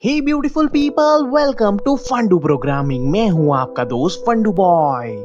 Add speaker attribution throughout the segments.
Speaker 1: Hey beautiful people, welcome to Fundoo programming. मैं हूं आपका दोस्त फंडू बॉय।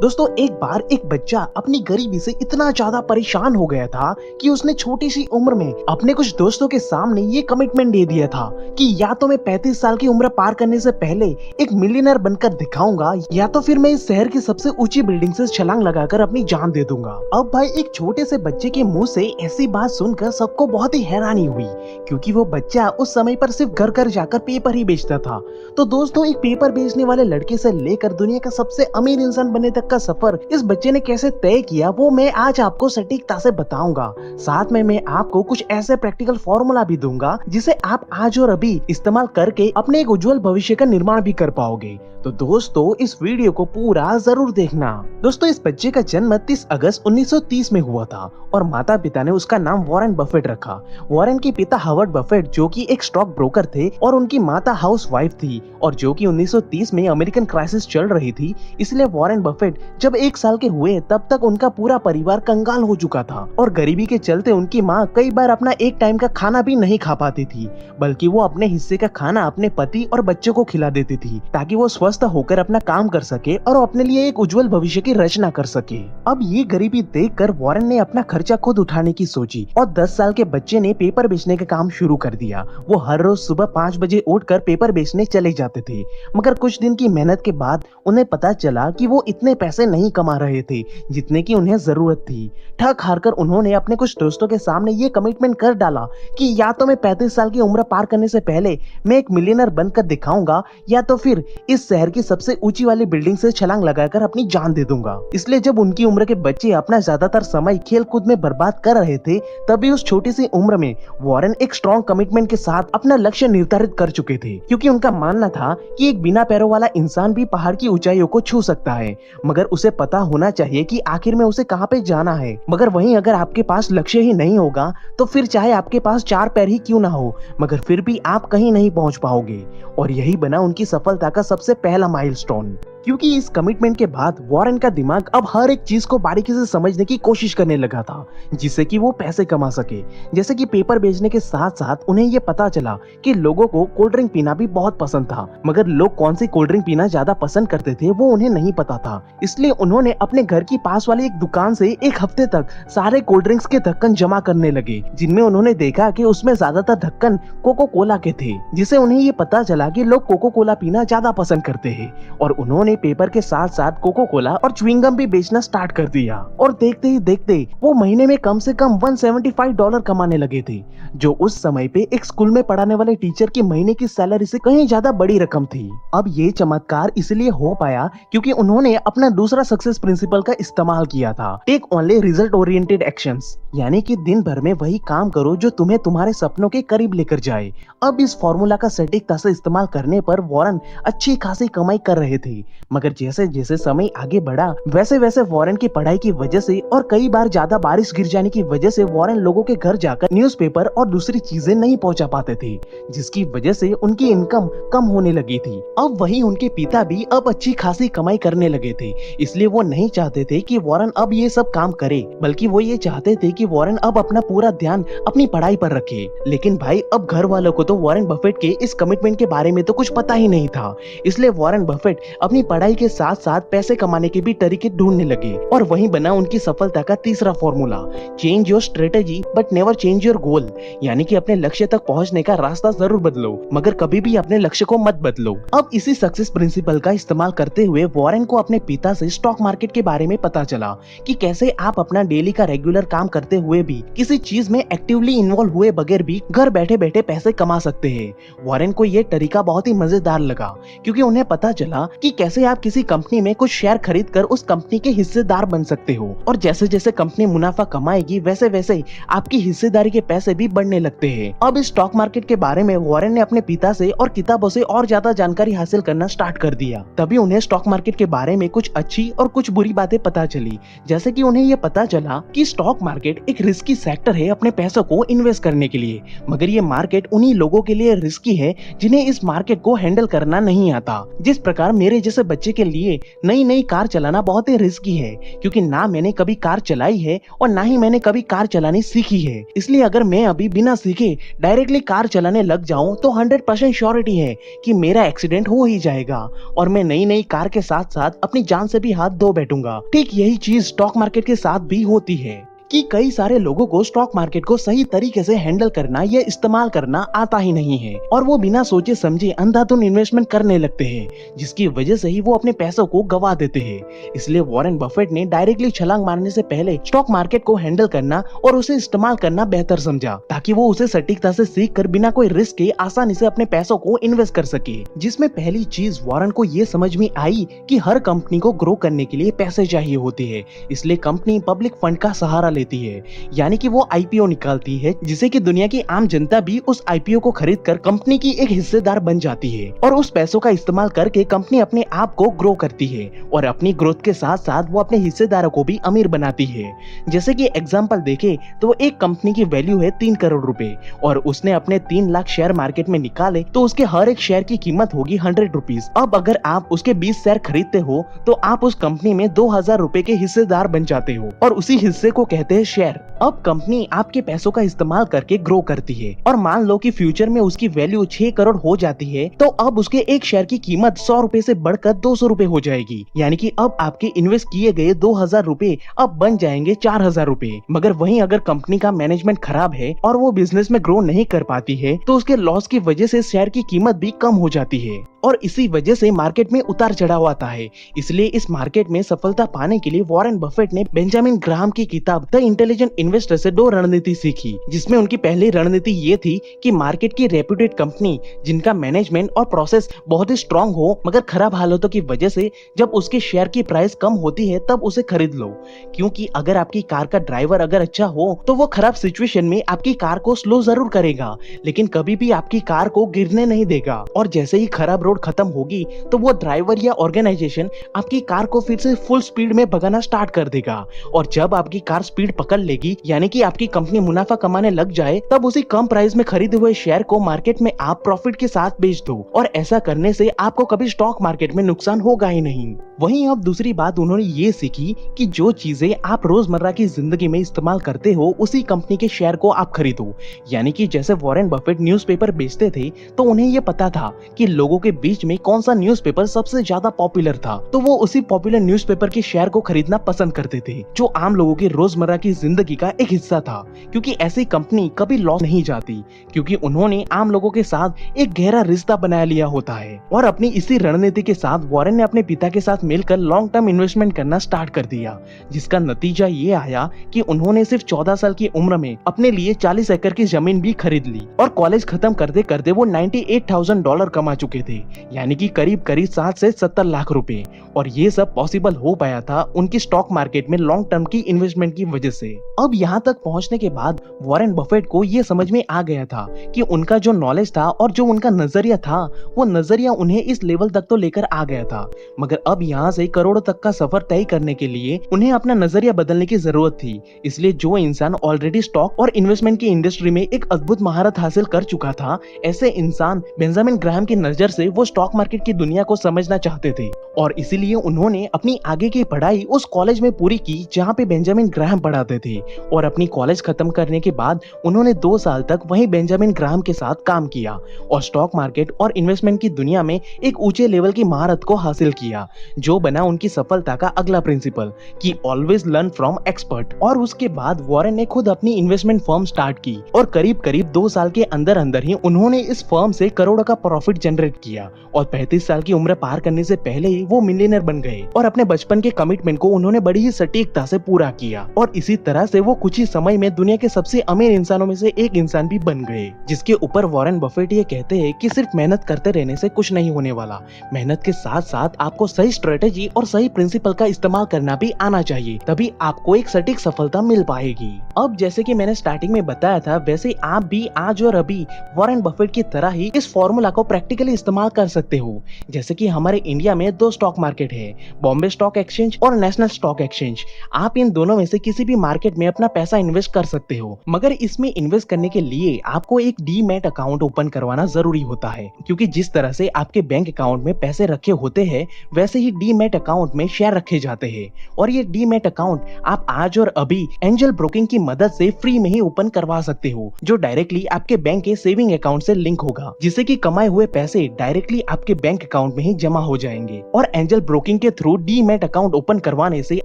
Speaker 1: दोस्तों, एक बार एक बच्चा अपनी गरीबी से इतना ज्यादा परेशान हो गया था कि उसने छोटी सी उम्र में अपने कुछ दोस्तों के सामने ये कमिटमेंट दे दिया था कि या तो मैं 35 साल की उम्र पार करने से पहले एक मिलियनर बनकर दिखाऊंगा, या तो फिर मैं इस शहर की सबसे ऊंची बिल्डिंग से छलांग लगाकर अपनी जान दे दूंगा। अब भाई, एक छोटे से बच्चे के मुंह से ऐसी बात सुनकर सबको बहुत ही हैरानी हुई, क्योंकि वो बच्चा उस समय पर सिर्फ घर घर जाकर पेपर ही बेचता था। तो दोस्तों, एक पेपर बेचने वाले लड़के से लेकर दुनिया का सबसे अमीर इंसान बनने तक का सफर इस बच्चे ने कैसे तय किया, वो मैं आज आपको सटीकता से बताऊंगा। साथ में मैं आपको कुछ ऐसे प्रैक्टिकल फॉर्मूला भी दूंगा जिसे आप आज और अभी इस्तेमाल करके अपने एक उज्जवल भविष्य का निर्माण भी कर पाओगे। तो दोस्तों, इस वीडियो को पूरा जरूर देखना। दोस्तों, इस बच्चे का जन्म 30 अगस्त 1930 में हुआ था और माता पिता ने उसका नाम वॉरेन बफेट रखा। वॉरेन के पिता हावर्ड बफेट जो कि एक स्टॉक ब्रोकर थे और उनकी माता हाउस वाइफ थी, और जो कि 1930 में अमेरिकन क्राइसिस चल रही थी, इसलिए वॉरेन बफेट जब 1 साल के हुए तब तक उनका पूरा परिवार कंगाल हो चुका था और गरीबी के चलते उनकी माँ कई बार अपना एक टाइम का खाना भी नहीं खा पाती थी, बल्कि वो अपने हिस्से का खाना अपने पति और बच्चों को खिला देती थी ताकि वो स्वस्थ होकर अपना काम कर सके और अपने लिए एक उज्जवल भविष्य की रचना कर सके। अब ये गरीबी देखकर वॉरेन ने अपना खर्चा खुद उठाने की सोची और 10 साल के बच्चे ने पेपर बेचने का काम शुरू कर दिया। वो हर रोज सुबह 5 बजे उठकर पेपर बेचने चले जाते थे, मगर कुछ दिन की मेहनत के बाद उन्हें पता चला कि वो इतने पैसे नहीं कमा रहे थे जितने की उन्हें जरूरत थी। थक हार कर उन्होंने अपने कुछ दोस्तों के सामने ये कमिटमेंट कर डाला कि या तो मैं 35 साल की उम्र पार करने से पहले मैं एक मिलियनर बनकर दिखाऊंगा, या तो फिर इस शहर की सबसे ऊंची वाली बिल्डिंग से छलांग लगाकर अपनी जान दे दूंगा। इसलिए जब उनकी उम्र के बच्चे अपना ज्यादातर समय खेल कूद में बर्बाद कर रहे थे, तभी उस छोटी सी उम्र में वॉरेन एक स्ट्रॉन्ग कमिटमेंट के साथ अपना लक्ष्य निर्धारित कर चुके थे, क्योंकि उनका मानना था कि एक बिना पैरों वाला इंसान भी पहाड़ की ऊंचाइयों को छू सकता है, मगर उसे पता होना चाहिए कि आखिर में उसे कहां पे जाना है। मगर वहीं अगर आपके पास लक्ष्य ही नहीं होगा तो फिर चाहे आपके पास 4 पैर ही क्यों ना हो, मगर फिर भी आप कहीं नहीं पहुंच पाओगे। और यही बना उनकी सफलता का सबसे पहला माइलस्टोन, क्योंकि इस कमिटमेंट के बाद वॉरेन का दिमाग अब हर एक चीज को बारीकी से समझने की कोशिश करने लगा था, जिससे कि वो पैसे कमा सके। जैसे कि पेपर बेचने के साथ साथ उन्हें ये पता चला कि लोगों को कोल्ड ड्रिंक पीना भी बहुत पसंद था, मगर लोग कौन सी कोल्ड ड्रिंक पीना ज्यादा पसंद करते थे वो उन्हें नहीं पता था। इसलिए उन्होंने अपने घर की पास वाली एक दुकान से एक हफ्ते तक सारे कोल्ड ड्रिंक्स के ढक्कन जमा करने लगे, जिनमें उन्होंने देखा कि उसमें ज्यादातर ढक्कन कोको कोला के थे, जिससे उन्हें ये पता चला कि लोग कोको कोला पीना ज्यादा पसंद करते हैं। और उन्होंने पेपर के साथ साथ कोको कोला और च्युइंगम भी बेचना स्टार्ट कर दिया, और देखते ही देखते वो महीने में कम से कम $175 कमाने लगे थे, जो उस समय पे एक स्कूल में पढ़ाने वाले टीचर की महीने की सैलरी से कहीं ज्यादा बड़ी रकम थी। अब ये चमत्कार इसलिए हो पाया क्योंकि उन्होंने अपना दूसरा सक्सेस प्रिंसिपल का इस्तेमाल किया था, take only result oriented actions, यानी कि दिन भर में वही काम करो जो तुम्हें तुम्हारे सपनों के करीब लेकर जाए। अब इस फॉर्मूला का सटीकता से इस्तेमाल करने पर वॉरेन अच्छी खासी कमाई कर रहे थे, मगर जैसे जैसे समय आगे बढ़ा वैसे वैसे वॉरेन की पढ़ाई की वजह से और कई बार ज्यादा बारिश गिर जाने की वजह से वॉरेन लोगों के घर जाकर न्यूज़पेपर और दूसरी चीजें नहीं पहुंचा पाते थे, जिसकी वजह से उनकी इनकम कम होने लगी थी। अब वहीं उनके पिता भी अब अच्छी खासी कमाई करने लगे थे, इसलिए वो नहीं चाहते थे कि वॉरेन अब ये सब काम करे, बल्कि वो ये चाहते थे कि वॉरेन अब अपना पूरा ध्यान अपनी पढ़ाई पर रखे। लेकिन भाई, अब घर वालों को तो वॉरेन बफेट के इस कमिटमेंट के बारे में तो कुछ पता ही नहीं था, इसलिए वॉरेन बफेट अपनी पढ़ाई के साथ साथ पैसे कमाने के भी तरीके ढूंढने लगे, और वहीं बना उनकी सफलता का तीसरा formula, change your strategy but never change your goal, यानी कि अपने लक्ष्य तक पहुंचने का रास्ता जरूर बदलो, मगर कभी भी अपने लक्ष्य को मत बदलो। अब इसी सक्सेस प्रिंसिपल का इस्तेमाल करते हुए वॉरेन को अपने पिता से स्टॉक मार्केट के बारे में पता चला कि कैसे आप अपना डेली का रेगुलर काम करते हुए भी किसी चीज में एक्टिवली इन्वॉल्व हुए बगैर भी घर बैठे बैठे पैसे कमा सकते हैं। वॉरेन को यह तरीका बहुत ही मजेदार लगा, क्योंकि उन्हें पता चला कि कैसे आप किसी कंपनी में कुछ शेयर खरीद कर उस कंपनी के हिस्सेदार बन सकते हो, और जैसे जैसे कंपनी मुनाफा कमाएगी वैसे वैसे आपकी हिस्सेदारी के पैसे भी बढ़ने लगते हैं। अब इस स्टॉक मार्केट के बारे में वॉरेन ने अपने पिता से और किताबों से और ज्यादा जानकारी हासिल करना स्टार्ट कर दिया। तभी उन्हें स्टॉक मार्केट के बारे में कुछ अच्छी और कुछ बुरी बातें पता चली, जैसे कि उन्हें यह पता चला कि स्टॉक मार्केट एक रिस्की सेक्टर है अपने पैसों को इन्वेस्ट करने के लिए, मगर ये मार्केट उन्हीं लोगों के लिए रिस्की है जिन्हें इस मार्केट को हैंडल करना नहीं आता। जिस प्रकार मेरे जैसे बच्चे के लिए नई नई कार चलाना बहुत ही रिस्की है, क्योंकि ना मैंने कभी कार चलाई है और ना ही मैंने कभी कार चलानी सीखी है। इसलिए अगर मैं अभी बिना सीखे डायरेक्टली कार चलाने लग जाऊं तो 100% श्योरिटी है कि मेरा एक्सीडेंट हो ही जाएगा और मैं नई नई कार के साथ साथ अपनी जान से भी हाथ धो बैठूंगा। ठीक यही चीज स्टॉक मार्केट के साथ भी होती है कि कई सारे लोगों को स्टॉक मार्केट को सही तरीके से हैंडल करना या इस्तेमाल करना आता ही नहीं है और वो बिना सोचे समझे अंधाधुंध इन्वेस्टमेंट करने लगते हैं, जिसकी वजह से ही वो अपने पैसों को गवा देते हैं। इसलिए वॉरेन बफेट ने डायरेक्टली छलांग मारने से पहले स्टॉक मार्केट को हैंडल करना और उसे इस्तेमाल करना बेहतर समझा, ताकि वो उसे सटीकता से सीख कर बिना कोई रिस्क के आसानी से अपने पैसों को इन्वेस्ट कर सके। जिसमें पहली चीज वॉरेन को ये समझ में आई कि हर कंपनी को ग्रो करने के लिए पैसे चाहिए होते हैं, इसलिए कंपनी पब्लिक फंड का सहारा लेती है, यानी कि वो आईपीओ निकालती है, जिसे कि दुनिया की आम जनता भी उस आईपीओ को खरीद कर कंपनी की एक हिस्सेदार बन जाती है और उस पैसों का इस्तेमाल करके कंपनी अपने आप को ग्रो करती है और अपनी ग्रोथ के साथ साथ वो अपने हिस्सेदारों को भी अमीर बनाती है। जैसे कि एग्जांपल देखें तो वो एक कंपनी की वैल्यू है 3 करोड़ रुपए और उसने अपने 3 लाख शेयर मार्केट में निकाले तो उसके हर एक शेयर की कीमत होगी 100 रुपीज। अब अगर आप उसके 20 शेयर खरीदते हो तो आप उस कंपनी में 2000 रुपए के हिस्सेदार बन जाते हो और उसी हिस्से को कहते हैं शेयर। अब कंपनी आपके पैसों का इस्तेमाल करके ग्रो करती है और मान लो कि फ्यूचर में उसकी वैल्यू 6 करोड़ हो जाती है तो अब उसके एक शेयर की कीमत 100 रुपए से बढ़कर 200 रुपए हो जाएगी, यानी कि अब आपके इन्वेस्ट किए गए 2000 रुपए अब बन जाएंगे 4000 रुपए। मगर वहीं अगर कंपनी का मैनेजमेंट खराब है और वो बिजनेस में ग्रो नहीं कर पाती है तो उसके लॉस की वजह से शेयर की कीमत भी कम हो जाती है और इसी वजह से मार्केट में उतार चढ़ाव आता है। इसलिए इस मार्केट में सफलता पाने के लिए वॉरेन बफेट ने बेंजामिन ग्राहम की किताब द इंटेलिजेंट इन्वेस्टर से 2 रणनीति सीखी, जिसमें उनकी पहली रणनीति ये थी कि मार्केट की रेप्यूटेड कंपनी जिनका मैनेजमेंट और प्रोसेस बहुत ही स्ट्रांग हो मगर खराब हालातों की वजह से जब उसके शेयर की प्राइस कम होती है तब उसे खरीद लो, क्योंकि अगर आपकी कार का ड्राइवर अगर अच्छा हो तो वो खराब सिचुएशन में आपकी कार को स्लो जरूर करेगा लेकिन कभी भी आपकी कार को गिरने नहीं देगा और जैसे ही खराब खत्म होगी तो वो ड्राइवर या ऑर्गेनाइजेशन आपकी कार को फिर से फुल स्पीड में भगाना स्टार्ट कर देगा और जब आपकी कार स्पीड पकड़ लेगी यानी कि आपकी कंपनी मुनाफा कमाने लग जाए तब उसी कम प्राइस में खरीदे हुए शेयर को मार्केट में आप प्रॉफिट के साथ बेच दो और ऐसा करने से आपको कभी स्टॉक मार्केट में नुकसान होगा ही नहीं। वहीं अब दूसरी बात उन्होंने ये सीखी कि जो चीजें आप रोजमर्रा की जिंदगी में इस्तेमाल करते हो उसी कंपनी के शेयर को आप खरीदो, यानी कि जैसे वॉरेन बफेट न्यूज़पेपर बेचते थे तो उन्हें ये पता था कि लोगों के बीच में कौन सा न्यूज़पेपर सबसे ज्यादा पॉपुलर था तो वो उसी पॉपुलर न्यूज़पेपर के शेयर को खरीदना पसंद करते थे जो आम लोगों की रोजमर्रा की जिंदगी का एक हिस्सा था, क्योंकि ऐसी कंपनी कभी लॉस नहीं जाती क्योंकि उन्होंने आम लोगों के साथ एक गहरा रिश्ता बना लिया होता है। और अपनी इसी रणनीति के साथ वॉरेन ने अपने पिता के साथ मिलकर लॉन्ग टर्म इन्वेस्टमेंट करना स्टार्ट कर दिया, जिसका नतीजा ये आया कि उन्होंने सिर्फ 14 साल की उम्र में अपने लिए 40 एकड़ की जमीन भी खरीद ली और कॉलेज खत्म करते करते वो $98,000 कमा चुके थे, यानी कि करीब 60 से 70 लाख रुपए। और ये सब पॉसिबल हो पाया था उनकी स्टॉक मार्केट में लॉन्ग टर्म की इन्वेस्टमेंट की वजह से। अब यहाँ तक पहुँचने के बाद वॉरेन बफेट को ये समझ में आ गया था कि उनका जो नॉलेज था और जो उनका नजरिया था वो नजरिया उन्हें इस लेवल तक तो लेकर आ गया था, मगर अब यहाँ से करोड़ों तक का सफर तय करने के लिए उन्हें अपना नजरिया बदलने की जरूरत थी। इसलिए जो इंसान ऑलरेडी स्टॉक और इन्वेस्टमेंट की इंडस्ट्री में एक अद्भुत महारत हासिल कर चुका था, ऐसे इंसान बेंजामिन ग्राहम की नजर से वो स्टॉक मार्केट की दुनिया को समझना चाहते थे और इसीलिए उन्होंने अपनी आगे की पढ़ाई उस कॉलेज में पूरी की जहाँ पे बेंजामिन ग्राहम पढ़ाते थे और अपनी कॉलेज खत्म करने के बाद उन्होंने 2 साल तक वहीं बेंजामिन ग्राहम के साथ काम किया और स्टॉक मार्केट और इन्वेस्टमेंट की दुनिया में एक ऊंचे लेवल की महारत को हासिल किया, जो बना उनकी सफलता का अगला प्रिंसिपल कि ऑलवेज लर्न फ्रॉम एक्सपर्ट। और उसके बाद वॉरेन ने खुद अपनी इन्वेस्टमेंट फर्म स्टार्ट की और करीब 2 साल के अंदर अंदर ही उन्होंने इस फर्म से करोड़ों का प्रॉफिट जनरेट किया और 35 साल की उम्र पार करने से पहले ही वो मिलियनर बन गए और अपने बचपन के कमिटमेंट को उन्होंने बड़ी ही सटीकता से पूरा किया और इसी तरह से वो कुछ ही समय में दुनिया के सबसे अमीर इंसानों में से एक इंसान भी बन गए। जिसके ऊपर वॉरेन बफेट ये कहते हैं कि सिर्फ मेहनत करते रहने से कुछ नहीं होने वाला, मेहनत के साथ साथ आपको सही स्ट्रेटेजी और सही प्रिंसिपल का इस्तेमाल करना भी आना चाहिए, तभी आपको एक सटीक सफलता मिल पाएगी। अब जैसे कि मैंने स्टार्टिंग में बताया था वैसे आप भी आज और अभी वॉरेन बफेट की तरह ही इस फॉर्मूला को प्रैक्टिकली इस्तेमाल कर सकते हो। जैसे कि हमारे इंडिया में 2 स्टॉक मार्केट है, बॉम्बे स्टॉक एक्सचेंज और नेशनल स्टॉक एक्सचेंज। आप इन दोनों में से किसी भी मार्केट में अपना पैसा इन्वेस्ट कर सकते हो, मगर इसमें इन्वेस्ट करने के लिए आपको एक डीमैट अकाउंट ओपन करवाना जरूरी होता है, क्योंकि जिस तरह से आपके बैंक अकाउंट में पैसे रखे होते हैं वैसे ही डीमैट अकाउंट में शेयर रखे जाते हैं। और ये डीमैट अकाउंट आप आज और अभी एंजल ब्रोकिंग की मदद से फ्री में ही ओपन करवा सकते हो, जो डायरेक्टली आपके बैंक के सेविंग अकाउंट से लिंक होगा, जिससे कि कमाए हुए पैसे डायरेक्टली आपके बैंक अकाउंट में ही जमा हो जाएंगे। और एंजल ब्रोकिंग के थ्रू डीमैट अकाउंट ओपन करवाने से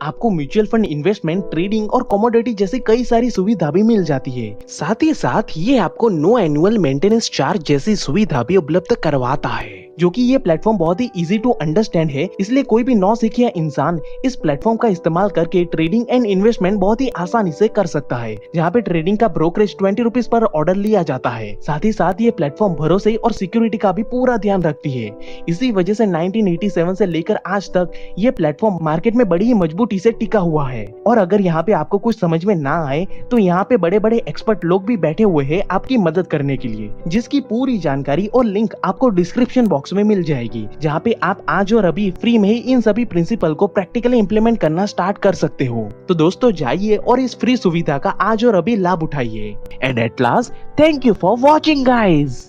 Speaker 1: आपको म्यूचुअल फंड इन्वेस्टमेंट, ट्रेडिंग और कमोडिटी जैसी कई सारी सुविधा भी मिल जाती है। साथ ही साथ ये आपको नो एनुअल मेंटेनेंस चार्ज जैसी सुविधा भी उपलब्ध करवाता है, जो कि ये प्लेटफॉर्म बहुत ही इजी टू अंडरस्टैंड है, इसलिए कोई भी नौसिखिया इंसान इस प्लेटफॉर्म का इस्तेमाल करके ट्रेडिंग एंड इन्वेस्टमेंट बहुत ही आसानी से कर सकता है। जहाँ पे ट्रेडिंग का ब्रोकरेज 20 रुपीज पर ऑर्डर लिया जाता है। साथ ही साथ ये प्लेटफॉर्म भरोसे और सिक्योरिटी का भी पूरा ध्यान रखती है। इसी वजह से 1987 से लेकर आज तक ये प्लेटफॉर्म मार्केट में बड़ी ही मजबूती से टिका हुआ है। और अगर यहाँ पे आपको कुछ समझ में ना आए तो यहाँ पे बड़े बड़े एक्सपर्ट लोग भी बैठे हुए हैं आपकी मदद करने के लिए, जिसकी पूरी जानकारी और लिंक आपको डिस्क्रिप्शन बॉक्स में मिल जाएगी, जहाँ पे आप आज और अभी फ्री में ही इन सभी प्रिंसिपल को प्रैक्टिकली इंप्लीमेंट करना स्टार्ट कर सकते हो। तो दोस्तों जाइए और इस फ्री सुविधा का आज और अभी लाभ उठाइए। And at last, thank you for watching guys.